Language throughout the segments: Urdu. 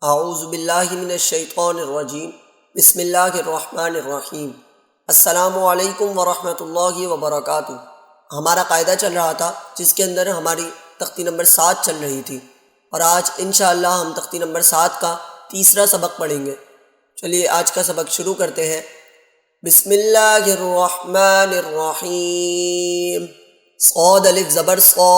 اعوذ باللہ من الشیطان الرجیم بسم اللہ الرحمن الرحیم۔ السلام علیکم ورحمۃ اللہ وبرکاتہ۔ ہمارا قاعدہ چل رہا تھا جس کے اندر ہماری تختی نمبر 7 چل رہی تھی، اور آج انشاءاللہ ہم تختی نمبر 7 کا تیسرا سبق پڑھیں گے۔ چلیے آج کا سبق شروع کرتے ہیں۔ بسم اللہ الرحمن الرحیم۔ صاد الف زبر صا،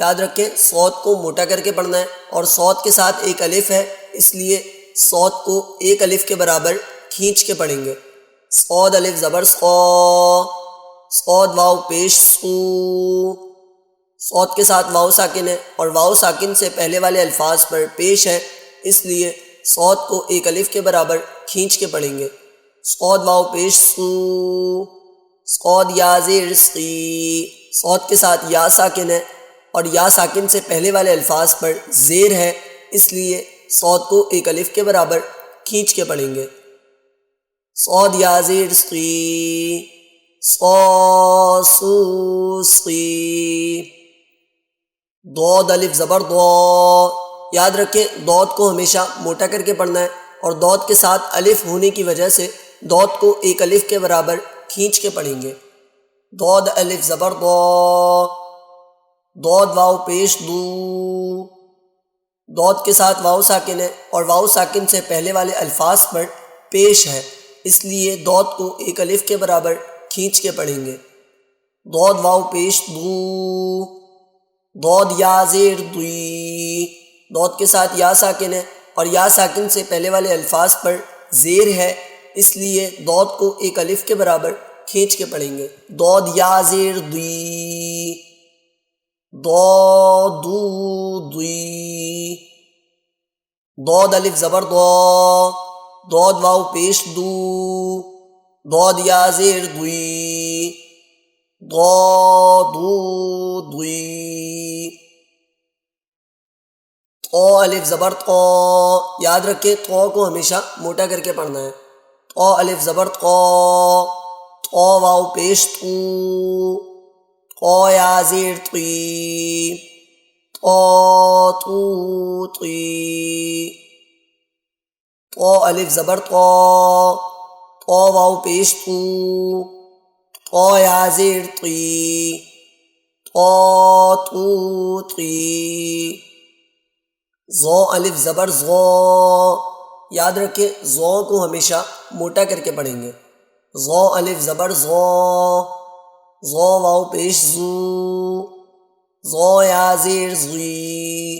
یاد رکھیں صاد کو موٹا کر کے پڑھنا ہے، اور صاد کے ساتھ ایک الف ہے اس لیے صاد کو ایک الف کے برابر کھینچ کے پڑھیں گے۔ صاد الف زبر صا، صاد واو پیش صو، صاد کے ساتھ واو ساکن ہے اور واو ساکن سے پہلے والے الفاظ پر پیش ہے، اس لیے صاد کو ایک الف کے برابر کھینچ کے پڑھیں گے۔ صاد واو پیش صو، صاد یا زیر صی، صاد کے ساتھ یا ساکن ہے اور یا ساکن سے پہلے والے الفاظ پر زیر ہے، اس لیے صاد کو ایک الف کے برابر کھینچ کے پڑھیں گے۔ صاد یا زیر صی، صا صو صی۔ ضاد الف زبر ضا، یاد رکھیں ضاد کو ہمیشہ موٹا کر کے پڑھنا ہے، اور ضاد کے ساتھ الف ہونے کی وجہ سے ضاد کو ایک الف کے برابر کھینچ کے پڑھیں گے۔ ضاد الف زبر ضا، ضاد واو پیش دو، ضاد کے ساتھ واو ساکن ہے اور واو ساکن سے پہلے والے الفاظ پر پیش ہے، اس لیے ضاد کو ایک الف کے برابر کھینچ کے پڑھیں گے۔ ضاد واو پیش دو، ضاد یا زیر دوی، ضاد کے ساتھ یا ساکن ہے اور یا ساکن سے پہلے والے الفاظ پر زیر ہے، اس لیے ضاد کو ایک الف کے برابر کھینچ کے پڑھیں گے۔ ضاد یا زیر دوی، ضاد دو دوی۔ ضاد الف زبر ضا، ضاد واو پیش دو، ضاد یا زیر دوی، ضاد دو دوی۔ طا الف زبر طا، یاد رکھیں طا کو ہمیشہ موٹا کر کے پڑھنا ہے۔ طا الف زبر طا، طا واو پیش طو، طا یا زیر طی، طا طو طی۔ طا الف زبر طا، طا واو پیش طو، طا یا زیر طی، طا طو طی۔ ظا الف زبر ظا، یاد رکھیں ظا کو ہمیشہ موٹا کر کے پڑھیں گے۔ ظا الف زبر ظا، ظا واو پیش زو، ظا یا زیر زی،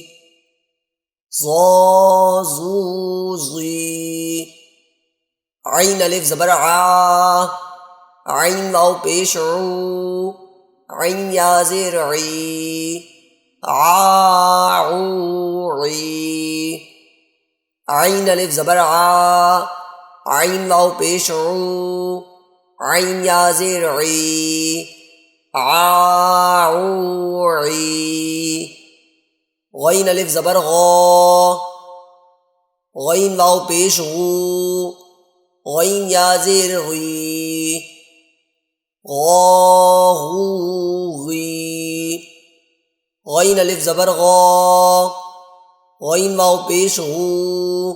ظا زو زی۔ عین الف زبر عا، عین واو پیش عو، عین یا زیر عی، عو عی۔ عین الف زبر عا، عین واو پیش عو، عین یا زیر عی، عو عی۔ غین الف زبر غا، غین واو پیش غو، غین یا زیر غی، غا غو غی۔ غین الف زبر غا، غین واو پیش غو،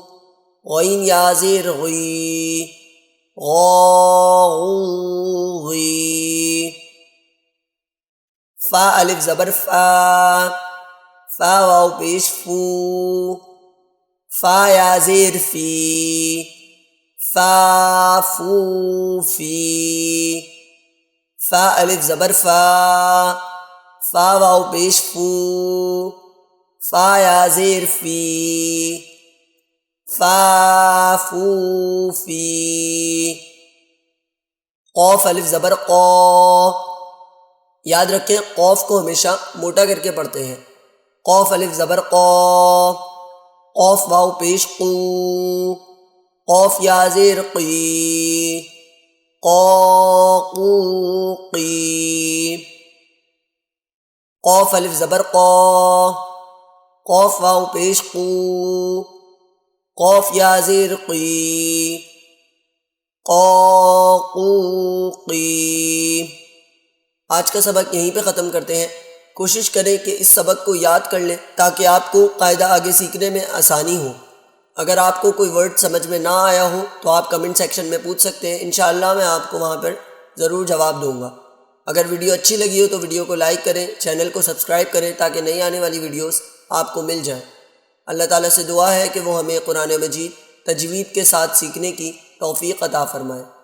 غین یا زیر غی، غا غو غی۔ فا الف زبر فا، فا واو پیش فو، فا یا زیر فی، فا فو فی۔ فا الف زبر فا، فا واو پیش فو، فا یا زیر فی، فا فو فی۔ قاف الف زبر قا، یاد رکھیں قاف کو ہمیشہ موٹا کر کے پڑھتے ہیں۔ قاف الف زبر قا، قاف واو پیش قو، قاف یا زیر قی، قا قو قی۔ قاف الف زبر قا، قاف واو پیش قو، قاف یا زیر قی، قا قو قی۔ آج کا سبق یہیں پہ ختم کرتے ہیں۔ کوشش کریں کہ اس سبق کو یاد کر لیں تاکہ آپ کو قاعدہ آگے سیکھنے میں آسانی ہو۔ اگر آپ کو کوئی ورڈ سمجھ میں نہ آیا ہو تو آپ کمنٹ سیکشن میں پوچھ سکتے ہیں، انشاءاللہ میں آپ کو وہاں پر ضرور جواب دوں گا۔ اگر ویڈیو اچھی لگی ہو تو ویڈیو کو لائک کریں، چینل کو سبسکرائب کریں تاکہ نئی آنے والی ویڈیوز آپ کو مل جائیں۔ اللہ تعالیٰ سے دعا ہے کہ وہ ہمیں قرآن مجید تجوید کے ساتھ سیکھنے کی توفیق عطا فرمائے۔